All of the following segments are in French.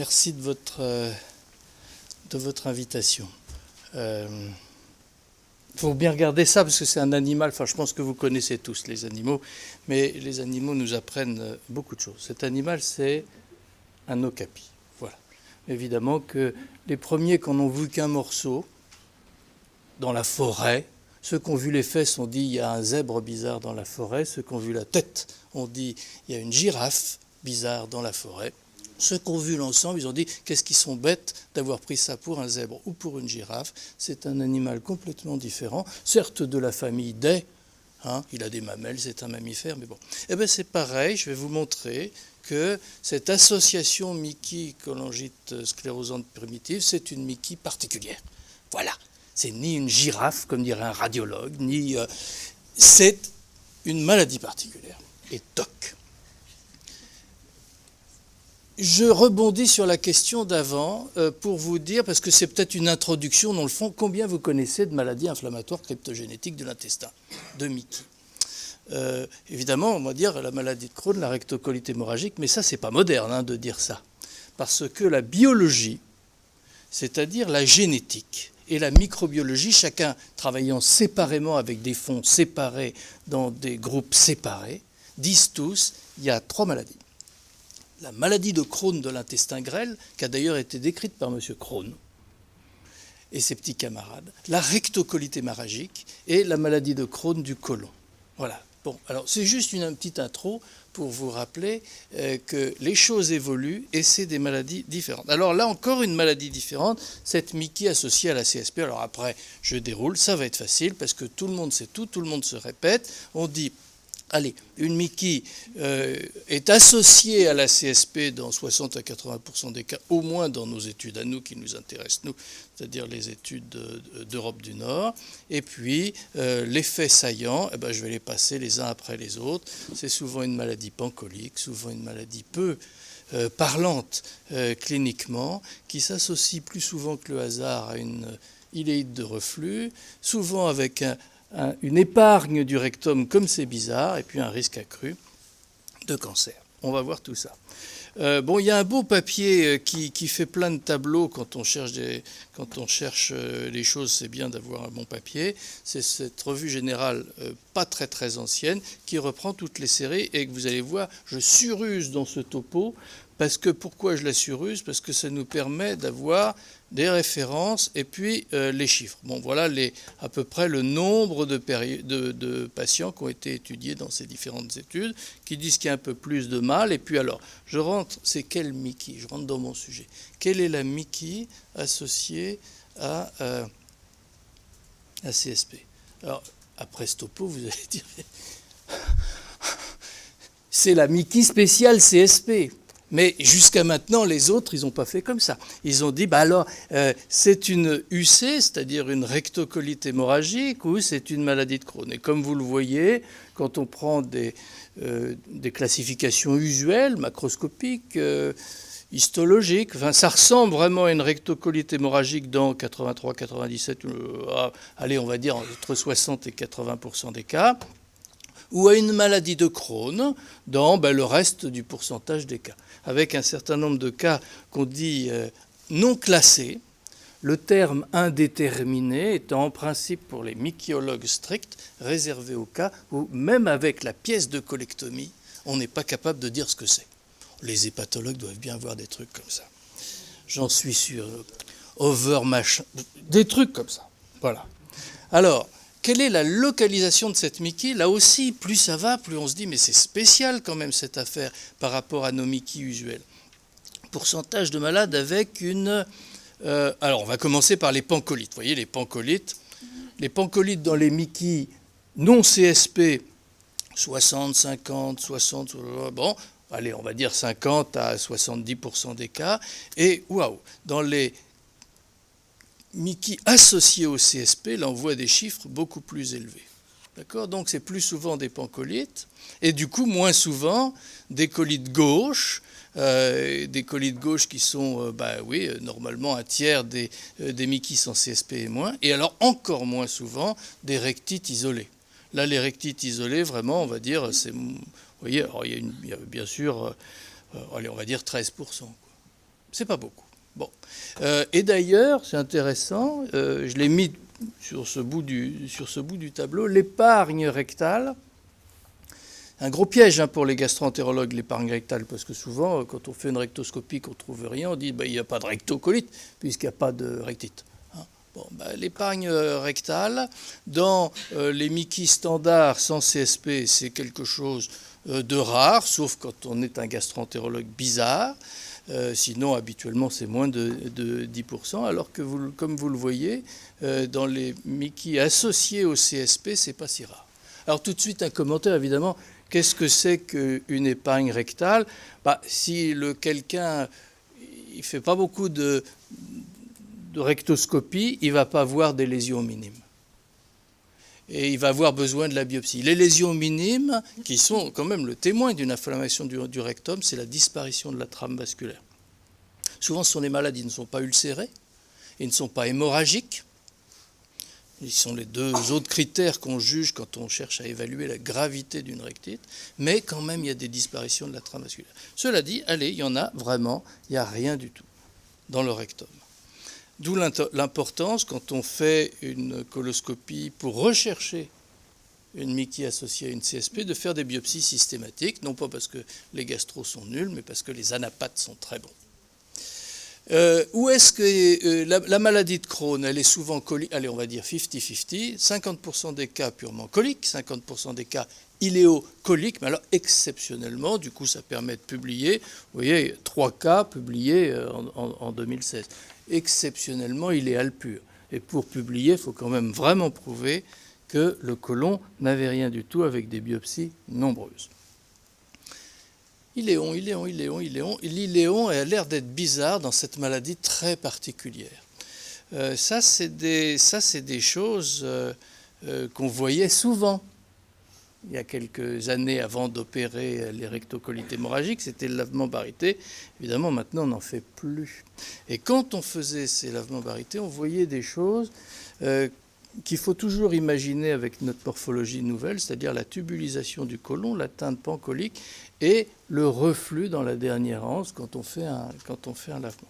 Merci de votre invitation. Faut bien regarder ça parce que c'est un animal, enfin je pense que vous connaissez tous les animaux, mais les animaux nous apprennent beaucoup de choses. Cet animal, c'est un okapi. Voilà. Évidemment que les premiers qui n'en ont vu qu'un morceau, dans la forêt, ceux qui ont vu les fesses ont dit il y a un zèbre bizarre dans la forêt, ceux qui ont vu la tête ont dit il y a une girafe bizarre dans la forêt. Ceux qui ont vu l'ensemble, ils ont dit qu'est-ce qu'ils sont bêtes d'avoir pris ça pour un zèbre ou pour une girafe. C'est un animal complètement différent, certes de la famille des, il a des mamelles, c'est un mammifère, mais bon. Eh bien c'est pareil, je vais vous montrer que cette association Mickey-cholangite sclérosante primitive, c'est une Mickey particulière. Voilà, c'est ni une girafe, comme dirait un radiologue, ni... c'est une maladie particulière. Et toc. Je rebondis sur la question d'avant pour vous dire, parce que c'est peut-être une introduction dans le fond, combien vous connaissez de maladies inflammatoires cryptogénétiques de l'intestin, de Mickey. Évidemment, on va dire la maladie de Crohn, la rectocolite hémorragique, mais ça, c'est pas moderne de dire ça. Parce que la biologie, c'est-à-dire la génétique et la microbiologie, chacun travaillant séparément avec des fonds séparés dans des groupes séparés, disent tous, il y a 3 maladies. La maladie de Crohn de l'intestin grêle, qui a d'ailleurs été décrite par M. Crohn et ses petits camarades, la rectocolite hémorragique et la maladie de Crohn du côlon. Voilà. Bon, alors c'est juste une petite intro pour vous rappeler que les choses évoluent et c'est des maladies différentes. Alors là encore une maladie différente, cette Mickey associée à la CSP. Alors après, je déroule, ça va être facile parce que tout le monde sait tout le monde se répète. On dit... Allez, une Mickey est associée à la CSP dans 60 à 80% des cas, au moins dans nos études à nous qui nous intéressent, nous, c'est-à-dire les études d'Europe du Nord. Et puis, les faits saillants, je vais les passer les uns après les autres. C'est souvent une maladie pancolique, souvent une maladie peu parlante cliniquement, qui s'associe plus souvent que le hasard à une iléite de reflux, souvent avec une épargne du rectum comme c'est bizarre, et puis un risque accru de cancer. On va voir tout ça. Il y a un beau papier qui fait plein de tableaux quand on cherche les choses, c'est bien d'avoir un bon papier. C'est cette revue générale pas très très ancienne qui reprend toutes les séries et que vous allez voir, je suruse dans ce topo. Pourquoi je la suruse ? Parce que ça nous permet d'avoir des références et puis les chiffres. Bon, voilà à peu près le nombre de patients qui ont été étudiés dans ces différentes études, qui disent qu'il y a un peu plus de mal. Et puis alors, je rentre, c'est quelle Mickey ? Je rentre dans mon sujet. Quelle est la Mickey associée à CSP ? Alors, après ce topo, vous allez dire, c'est la Mickey spéciale CSP. Mais jusqu'à maintenant, les autres, ils n'ont pas fait comme ça. Ils ont dit, c'est une UC, c'est-à-dire une rectocolite hémorragique, ou c'est une maladie de Crohn. Et comme vous le voyez, quand on prend des classifications usuelles, macroscopiques, histologiques, ça ressemble vraiment à une rectocolite hémorragique dans 83-97, allez, on va dire entre 60 et 80% des cas, ou à une maladie de Crohn dans le reste du pourcentage des cas, avec un certain nombre de cas qu'on dit non classés, le terme indéterminé étant en principe pour les mycologues stricts réservé au cas où même avec la pièce de colectomie, on n'est pas capable de dire ce que c'est. Les hépatologues doivent bien avoir des trucs comme ça. J'en suis sûr. Des trucs comme ça. Voilà. Alors, quelle est la localisation de cette Mickey ? Là aussi, plus ça va, plus on se dit, mais c'est spécial quand même cette affaire par rapport à nos Mickey usuels. Pourcentage de malades avec une... alors, on va commencer par les pancolites. Vous voyez, les pancolites dans les Mickey non CSP, 60, 50, 60... Bon, allez, on va dire 50 à 70% des cas. Et, dans les... Mickey associé au CSP, là on voit des chiffres beaucoup plus élevés. D'accord ? Donc c'est plus souvent des pancolites, et du coup moins souvent des colites gauches, qui sont, normalement un tiers des Mickey sans CSP et moins, et alors encore moins souvent des rectites isolées. Là les rectites isolées, vraiment, on va dire, vous voyez, alors il y a bien sûr, allez, on va dire 13%. C'est pas beaucoup. Bon. Et d'ailleurs, c'est intéressant, je l'ai mis sur ce bout du tableau, l'épargne rectale. Un gros piège pour les gastro-entérologues, l'épargne rectale, parce que souvent, quand on fait une rectoscopie, qu'on ne trouve rien, on dit il n'y a pas de rectocolite, puisqu'il n'y a pas de rectite. Bon, l'épargne rectale, dans les Mickey standards sans CSP, c'est quelque chose de rare, sauf quand on est un gastro-entérologue bizarre. Sinon, habituellement, c'est moins de 10%, alors que, comme vous le voyez, dans les Mickey associés au CSP, c'est pas si rare. Alors tout de suite, un commentaire, évidemment. Qu'est-ce que c'est qu'une épargne rectale ? Si quelqu'un ne fait pas beaucoup de rectoscopie, il ne va pas avoir des lésions minimes. Et il va avoir besoin de la biopsie. Les lésions minimes, qui sont quand même le témoin d'une inflammation du rectum, c'est la disparition de la trame vasculaire. Souvent, ce sont des maladies qui ne sont pas ulcérées, ils ne sont pas hémorragiques. Ils sont les deux autres critères qu'on juge quand on cherche à évaluer la gravité d'une rectite, mais quand même, il y a des disparitions de la trame vasculaire. Cela dit, allez, il y en a vraiment, il n'y a rien du tout dans le rectum. D'où l'importance, quand on fait une coloscopie pour rechercher une Mickey associée à une CSP, de faire des biopsies systématiques, non pas parce que les gastros sont nuls, mais parce que les anapathes sont très bons. Où est-ce que la maladie de Crohn, elle est souvent colique, allez, on va dire 50-50, 50% des cas purement coliques, 50% des cas iléocoliques, mais alors exceptionnellement, du coup ça permet de publier, vous voyez, 3 cas publiés en 2016. Exceptionnellement iléal pur. Et pour publier, il faut quand même vraiment prouver que le côlon n'avait rien du tout avec des biopsies nombreuses. Iléon. L'iléon a l'air d'être bizarre dans cette maladie très particulière. Ça, c'est des choses qu'on voyait souvent. Il y a quelques années avant d'opérer les rectocolites hémorragiques, c'était le lavement baryté. Évidemment, maintenant, on n'en fait plus. Et quand on faisait ces lavements barytés, on voyait des choses qu'il faut toujours imaginer avec notre morphologie nouvelle, c'est-à-dire la tubulisation du côlon, la teinte pancolique et le reflux dans la dernière anse quand on fait un lavement.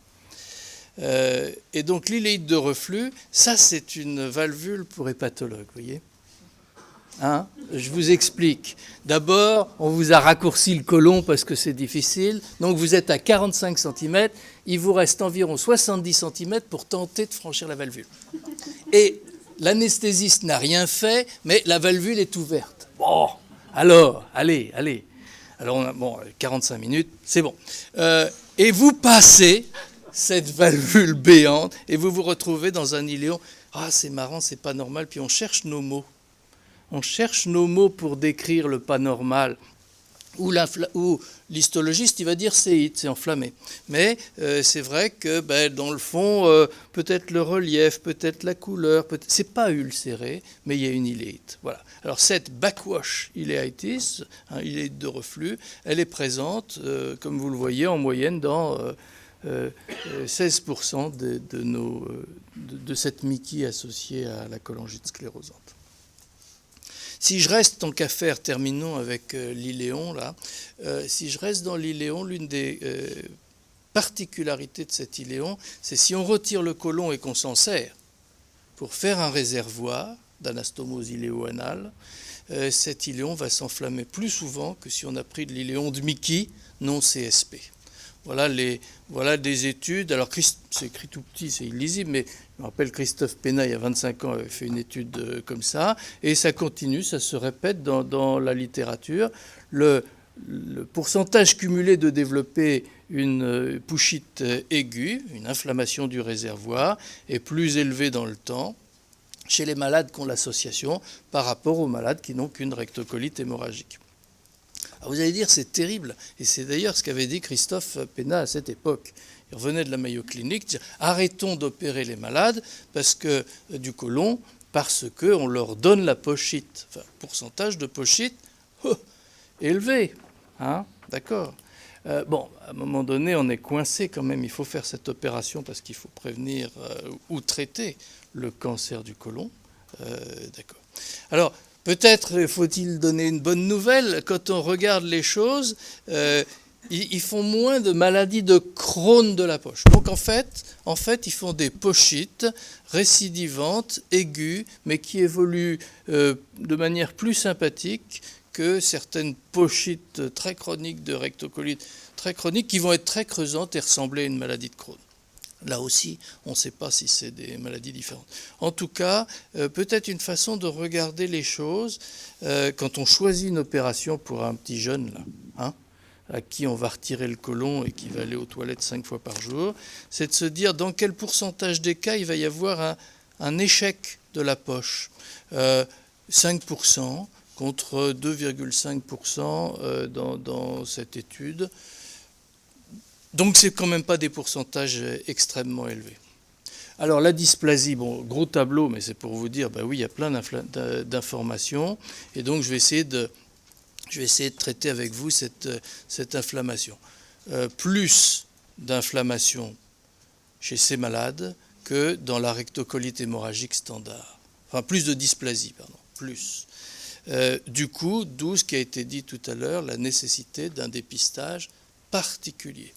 Et donc l'iléite de reflux, ça c'est une valvule pour hépatologue, vous voyez. Je vous explique. D'abord, on vous a raccourci le côlon parce que c'est difficile. Donc vous êtes à 45 cm, il vous reste environ 70 cm pour tenter de franchir la valvule. Et l'anesthésiste n'a rien fait, mais la valvule est ouverte. Bon, alors, allez. Alors, on a 45 minutes, c'est bon. Et vous passez cette valvule béante et vous vous retrouvez dans un iléon. C'est marrant, c'est pas normal. Puis on cherche nos mots. On cherche nos mots pour décrire le pas normal. Ou l'histologiste, il va dire c'est enflammé. Mais c'est vrai que dans le fond, peut-être le relief, peut-être la couleur, c'est pas ulcéré, mais il y a une iléite. Voilà. Alors cette backwash iléitis, iléite de reflux, elle est présente, comme vous le voyez, en moyenne dans 16% de cette Mickey associée à la cholangite sclérosante. Si je reste, tant qu'à faire, terminons avec l'iléon, là. Si je reste dans l'iléon, l'une des particularités de cet iléon, c'est si on retire le côlon et qu'on s'en sert pour faire un réservoir d'anastomose iléo-anale, cet iléon va s'enflammer plus souvent que si on a pris de l'iléon de Mickey non CSP. Voilà des études. Alors, c'est écrit tout petit, c'est illisible, mais je me rappelle Christophe Pénat, il y a 25 ans, avait fait une étude comme ça, et ça continue, ça se répète dans la littérature. Le pourcentage cumulé de développer une pouchite aiguë, une inflammation du réservoir, est plus élevé dans le temps chez les malades qui ont l'association par rapport aux malades qui n'ont qu'une rectocolite hémorragique. Alors vous allez dire, c'est terrible, et c'est d'ailleurs ce qu'avait dit Christophe Pénat à cette époque. Il revenait de la Mayo Clinique, dire arrêtons d'opérer les malades du côlon parce qu'on leur donne la pochite. Enfin, pourcentage de pochite élevé. D'accord. À un moment donné, on est coincé quand même. Il faut faire cette opération parce qu'il faut prévenir ou traiter le cancer du côlon. D'accord. Alors, peut-être faut-il donner une bonne nouvelle. Quand on regarde les choses, ils font moins de maladies de Crohn de la poche. Donc en fait, ils font des pochites récidivantes, aiguës, mais qui évoluent de manière plus sympathique que certaines pochites très chroniques de rectocolite, très chroniques, qui vont être très creusantes et ressembler à une maladie de Crohn. Là aussi, on ne sait pas si c'est des maladies différentes. En tout cas, peut-être une façon de regarder les choses quand on choisit une opération pour un petit jeune, là, hein, à qui on va retirer le côlon et qui va aller aux toilettes 5 fois par jour, c'est de se dire dans quel pourcentage des cas il va y avoir un échec de la poche. 5% contre 2,5% dans cette étude. Donc c'est quand même pas des pourcentages extrêmement élevés. Alors la dysplasie, bon, gros tableau, mais c'est pour vous dire, ben oui, il y a plein d'informations, et donc je vais essayer de traiter avec vous cette inflammation. Plus d'inflammation chez ces malades que dans la rectocolite hémorragique standard. Enfin, plus de dysplasie, pardon, plus. Du coup, d'où ce qui a été dit tout à l'heure, la nécessité d'un dépistage particulier.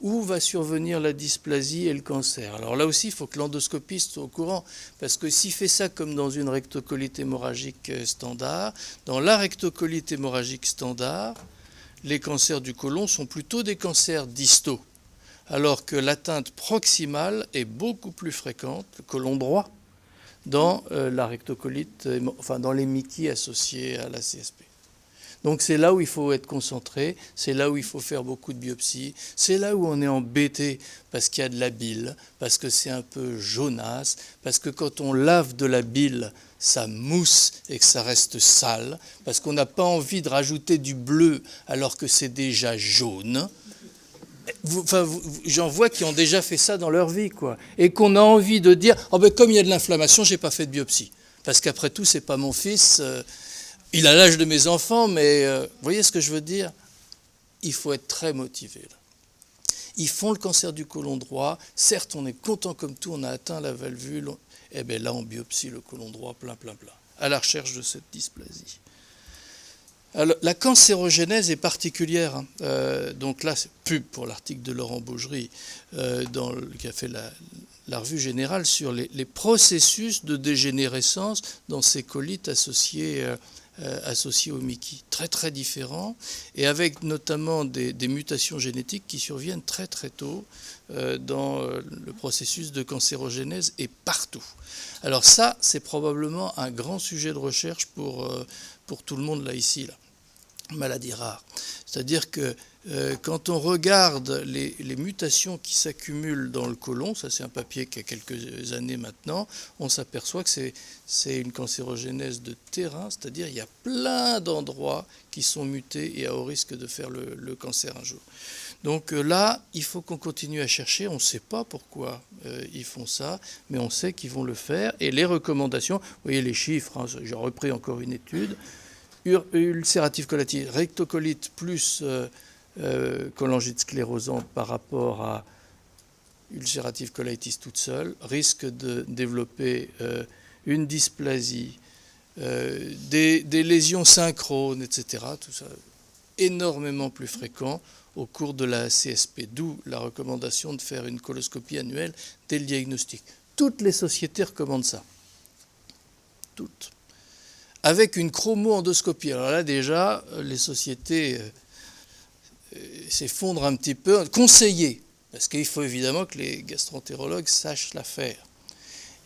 Où va survenir la dysplasie et le cancer? Alors là aussi, il faut que l'endoscopiste soit au courant, parce que s'il fait ça comme dans une rectocolite hémorragique standard, dans la rectocolite hémorragique standard, les cancers du côlon sont plutôt des cancers distaux, alors que l'atteinte proximale est beaucoup plus fréquente, le côlon droit, dans la rectocolite, enfin dans les MICI associés à la CSP. Donc c'est là où il faut être concentré, c'est là où il faut faire beaucoup de biopsies, c'est là où on est embêté parce qu'il y a de la bile, parce que c'est un peu jaunasse, parce que quand on lave de la bile, ça mousse et que ça reste sale, parce qu'on n'a pas envie de rajouter du bleu alors que c'est déjà jaune. J'en vois qui ont déjà fait ça dans leur vie, quoi. Et qu'on a envie de dire, oh ben comme il y a de l'inflammation, j'ai pas fait de biopsie. Parce qu'après tout, c'est pas mon fils... il a l'âge de mes enfants, mais vous voyez ce que je veux dire? Il faut être très motivé. Là. Ils font le cancer du côlon droit. Certes, on est content comme tout, on a atteint la valvule. Et bien là, on biopsie le côlon droit plein, à la recherche de cette dysplasie. Alors, la cancérogénèse est particulière. Hein. Donc là, c'est pub pour l'article de Laurent Baugerie qui a fait la revue générale sur les processus de dégénérescence dans ces colites associés au MICI, très différents, et avec notamment des mutations génétiques qui surviennent très tôt dans le processus de cancérogénèse et partout. Alors ça, c'est probablement un grand sujet de recherche pour tout le monde là ici. Maladie rare. C'est-à-dire que quand on regarde les mutations qui s'accumulent dans le côlon, ça c'est un papier qui a quelques années maintenant, on s'aperçoit que c'est une cancérogénèse de terrain, c'est-à-dire il y a plein d'endroits qui sont mutés et à haut risque de faire le cancer un jour. Donc là, il faut qu'on continue à chercher, on ne sait pas pourquoi ils font ça, mais on sait qu'ils vont le faire. Et les recommandations, vous voyez les chiffres, hein, j'ai repris encore une étude, ulcérative colitis, rectocolite plus cholangite sclérosante par rapport à ulcérative colitis toute seule, risque de développer une dysplasie, des lésions synchrones, etc. Tout ça énormément plus fréquent au cours de la CSP, d'où la recommandation de faire une coloscopie annuelle dès le diagnostic. Toutes les sociétés recommandent ça. Toutes. Avec une chromo-endoscopie. Alors là, déjà, les sociétés s'effondrent un petit peu. Conseillées, parce qu'il faut évidemment que les gastroentérologues sachent la faire.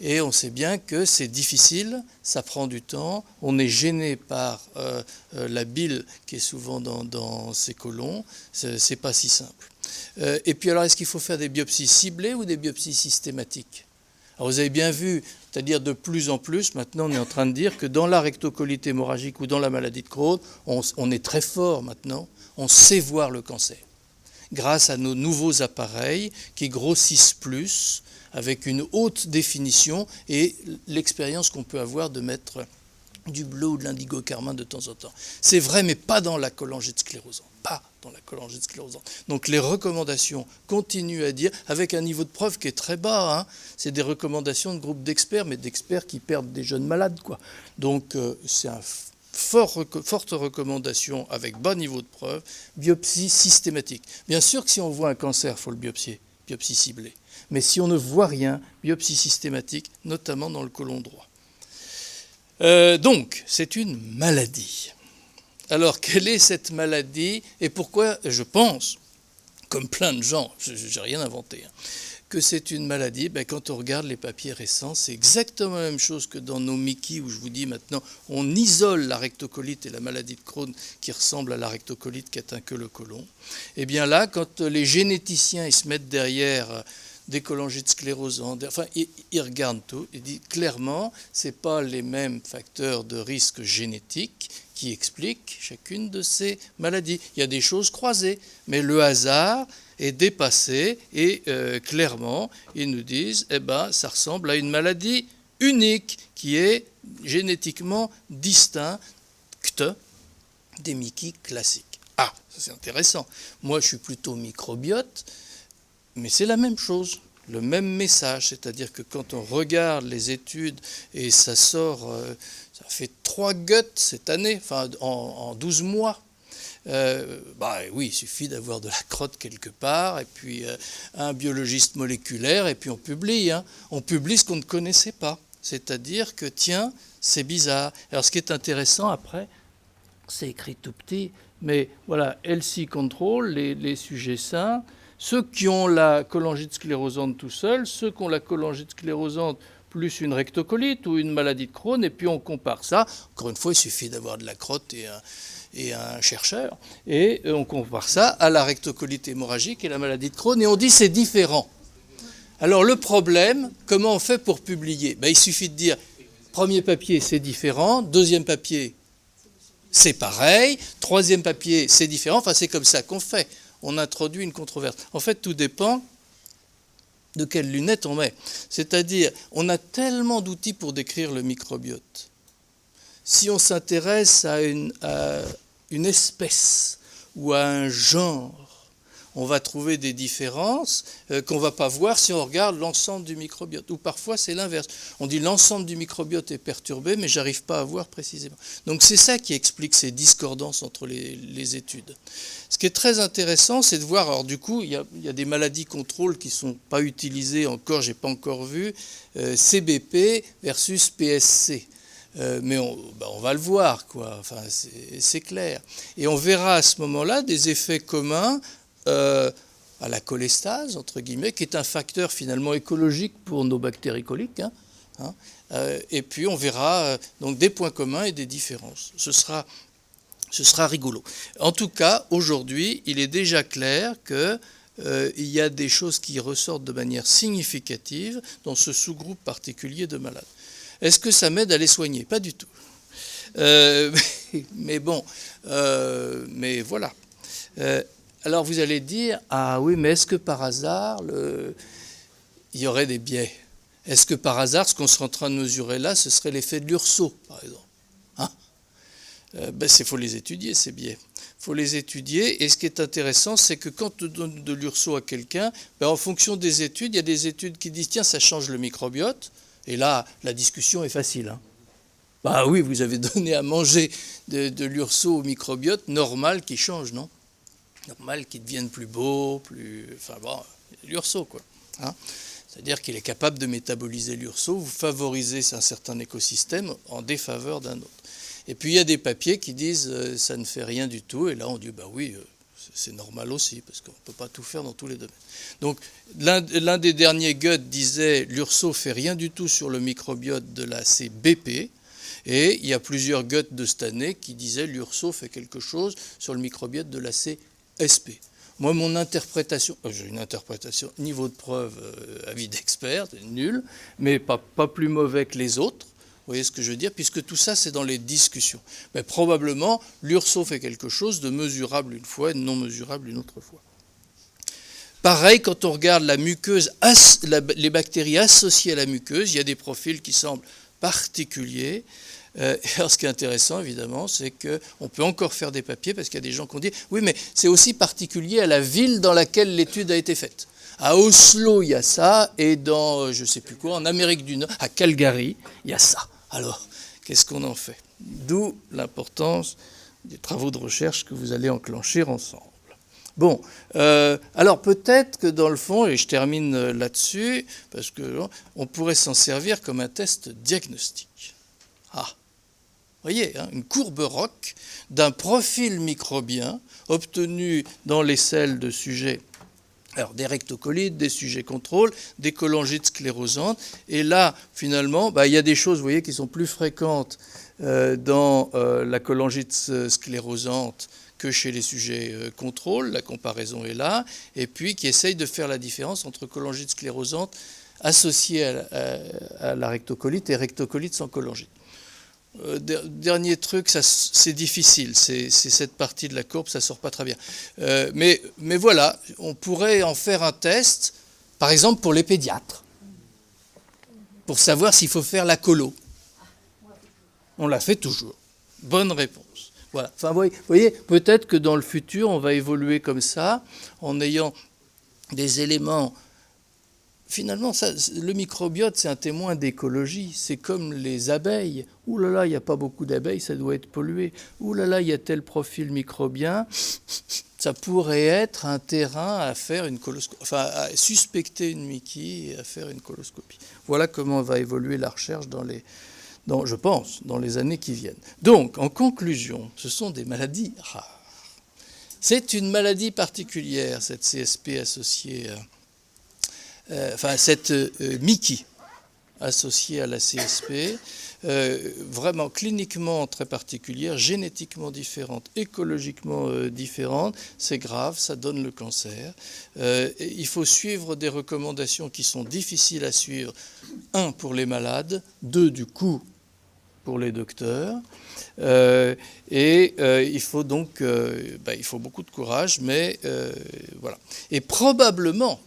Et on sait bien que c'est difficile, ça prend du temps, on est gêné par la bile qui est souvent dans ces côlons, c'est pas si simple. Et puis alors, est-ce qu'il faut faire des biopsies ciblées ou des biopsies systématiques? Alors vous avez bien vu, c'est-à-dire de plus en plus, maintenant on est en train de dire que dans la rectocolite hémorragique ou dans la maladie de Crohn, on est très fort maintenant, on sait voir le cancer. Grâce à nos nouveaux appareils qui grossissent plus, avec une haute définition et l'expérience qu'on peut avoir de mettre du bleu ou de l'indigo-carmin de temps en temps. C'est vrai, mais pas dans la cholangite sclérosante. Pas dans la cholangite sclérosante. Donc les recommandations continuent à dire, avec un niveau de preuve qui est très bas, hein, c'est des recommandations de groupes d'experts, mais d'experts qui perdent des jeunes malades, quoi. Donc c'est forte recommandation avec bas niveau de preuve, biopsie systématique. Bien sûr que si on voit un cancer, il faut le biopsier, biopsie ciblée. Mais si on ne voit rien, biopsie systématique, notamment dans le côlon droit. Donc, c'est une maladie. Alors, quelle est cette maladie et pourquoi je pense, comme plein de gens, je n'ai rien inventé, que c'est une maladie? Quand on regarde les papiers récents, c'est exactement la même chose que dans nos Mickey, où je vous dis maintenant, on isole la rectocolite et la maladie de Crohn qui ressemble à la rectocolite qui atteint que le côlon. Et bien là, quand les généticiens ils se mettent derrière des cholangites sclérosantes, enfin, ils regardent tout, ils disent clairement, ce n'est pas les mêmes facteurs de risque génétiques qui expliquent chacune de ces maladies. Il y a des choses croisées, mais le hasard est dépassé et clairement, ils nous disent, ça ressemble à une maladie unique qui est génétiquement distincte des Mickey classiques. Ah, ça c'est intéressant. Moi, je suis plutôt microbiote, mais c'est la même chose, le même message. C'est-à-dire que quand on regarde les études, et ça sort, ça fait 3 guts cette année, enfin en 12 mois. Oui, il suffit d'avoir de la crotte quelque part, et puis un biologiste moléculaire, et puis on publie. On publie ce qu'on ne connaissait pas. C'est-à-dire que, tiens, c'est bizarre. Alors ce qui est intéressant après, c'est écrit tout petit, mais voilà, LC control, les sujets sains, ceux qui ont la cholangite sclérosante tout seul, ceux qui ont la cholangite sclérosante plus une rectocolite ou une maladie de Crohn, et puis on compare ça. Encore une fois, il suffit d'avoir de la crotte et un chercheur, et on compare ça à la rectocolite hémorragique et la maladie de Crohn, et on dit c'est différent. Alors le problème, comment on fait pour publier? Il suffit de dire, premier papier c'est différent, deuxième papier c'est pareil, troisième papier c'est différent, enfin c'est comme ça qu'on fait. On introduit une controverse. En fait, tout dépend de quelles lunettes on met. C'est-à-dire, on a tellement d'outils pour décrire le microbiote. Si on s'intéresse à une espèce ou à un genre, on va trouver des différences qu'on ne va pas voir si on regarde l'ensemble du microbiote. Ou parfois, c'est l'inverse. On dit l'ensemble du microbiote est perturbé, mais je n'arrive pas à voir précisément. Donc c'est ça qui explique ces discordances entre les études. Ce qui est très intéressant, c'est de voir, alors du coup, il y a des maladies contrôles qui ne sont pas utilisées encore, je n'ai pas encore vu, CBP versus PSC. Mais on va le voir, quoi. Enfin, c'est clair. Et on verra à ce moment-là des effets communs à la cholestase, entre guillemets, qui est un facteur finalement écologique pour nos bactéries coliques. Et puis on verra donc des points communs et des différences. Ce sera rigolo. En tout cas, aujourd'hui, il est déjà clair qu'il y a des choses qui ressortent de manière significative dans ce sous-groupe particulier de malades. Est-ce que ça m'aide à les soigner? Pas du tout. Mais bon, mais voilà. Alors vous allez dire, ah oui, mais est-ce que par hasard, il y aurait des biais? Est-ce que par hasard, ce qu'on serait en train de mesurer là, ce serait l'effet de l'URSO, par exemple? Il faut les étudier, ces biais. Il faut les étudier, et ce qui est intéressant, c'est que quand on donne de l'URSO à quelqu'un, en fonction des études, il y a des études qui disent, tiens, ça change le microbiote, et là, la discussion est facile. Oui, vous avez donné à manger de l'URSO au microbiote, normal qu'il change, non? Normal qu'il devienne plus beau, l'URSO, quoi. C'est-à-dire qu'il est capable de métaboliser l'URSO, vous favorisez un certain écosystème en défaveur d'un autre. Et puis il y a des papiers qui disent ça ne fait rien du tout, et là on dit oui, c'est normal aussi, parce qu'on ne peut pas tout faire dans tous les domaines. Donc l'un des derniers Gut disait l'URSO ne fait rien du tout sur le microbiote de la CBP, et il y a plusieurs Gut de cette année qui disaient l'URSO fait quelque chose sur le microbiote de la CSP. Moi, mon interprétation, j'ai une interprétation, niveau de preuve, avis d'expert, nul, mais pas plus mauvais que les autres. Vous voyez ce que je veux dire? Puisque tout ça, c'est dans les discussions. Mais probablement, l'URSO fait quelque chose de mesurable une fois et de non mesurable une autre fois. Pareil, quand on regarde la muqueuse, les bactéries associées à la muqueuse, il y a des profils qui semblent particuliers. Alors, ce qui est intéressant, évidemment, c'est qu'on peut encore faire des papiers, parce qu'il y a des gens qui ont dit « Oui, mais c'est aussi particulier à la ville dans laquelle l'étude a été faite. » À Oslo, il y a ça, et dans, je ne sais plus quoi, en Amérique du Nord, à Calgary, il y a ça. Alors, Qu'est-ce qu'on en fait? D'où l'importance des travaux de recherche que vous allez enclencher ensemble. Bon, alors peut-être que dans le fond, et je termine là-dessus, parce qu'on pourrait s'en servir comme un test diagnostique. Ah, vous voyez, hein, une courbe ROC d'un profil microbien obtenu dans les selles de sujets, alors des rectocolites, des sujets contrôle, des cholangites sclérosantes, et là, finalement, il y a des choses, vous voyez, qui sont plus fréquentes dans la cholangite sclérosante que chez les sujets contrôle, la comparaison est là, et puis qui essaye de faire la différence entre cholangite sclérosante associée à la rectocolite et rectocolite sans cholangite. Dernier truc, c'est difficile, c'est cette partie de la courbe, ça sort pas très bien. Mais voilà, on pourrait en faire un test, par exemple pour les pédiatres, pour savoir s'il faut faire la colo. On la fait toujours. Bonne réponse. Voilà. Enfin, vous voyez, peut-être que dans le futur, on va évoluer comme ça, en ayant des éléments. Finalement, le microbiote, c'est un témoin d'écologie. C'est comme les abeilles. Ouh là là, il n'y a pas beaucoup d'abeilles, ça doit être pollué. Ouh là là, il y a tel profil microbien. Ça pourrait être un terrain à faire une coloscopie, enfin à suspecter une Mickey et à faire une coloscopie. Voilà comment va évoluer la recherche je pense, dans les années qui viennent. Donc, en conclusion, ce sont des maladies rares. C'est une maladie particulière, cette CSP associée, cette Mickey associée à la CSP, vraiment cliniquement très particulière, génétiquement différente, écologiquement différente. C'est grave, ça donne le cancer. Il faut suivre des recommandations qui sont difficiles à suivre. 1, pour les malades. 2, du coup, pour les docteurs. Il faut donc il faut beaucoup de courage, mais voilà. Et probablement,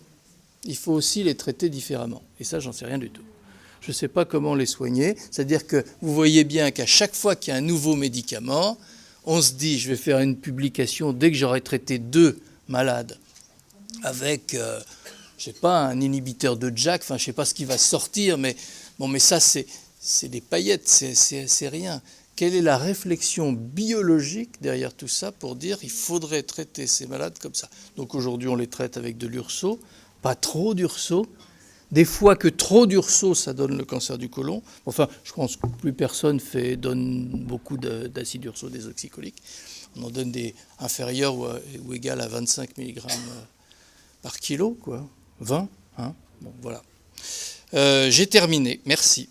il faut aussi les traiter différemment. Et ça, j'en sais rien du tout. Je ne sais pas comment les soigner. C'est-à-dire que vous voyez bien qu'à chaque fois qu'il y a un nouveau médicament, on se dit, je vais faire une publication dès que j'aurai traité 2 malades avec, je ne sais pas, un inhibiteur de JAK, enfin, je ne sais pas ce qui va sortir, mais bon, mais ça, c'est des paillettes, c'est rien. Quelle est la réflexion biologique derrière tout ça pour dire qu'il faudrait traiter ces malades comme ça? Donc aujourd'hui, on les traite avec de l'urso, pas trop d'urso. Des fois que trop d'urso, ça donne le cancer du côlon. Enfin, je pense que plus personne donne beaucoup d'acide urso désoxycholique. On en donne des inférieurs ou égal à 25 mg par kilo, quoi. 20, hein. Bon, voilà. J'ai terminé. Merci.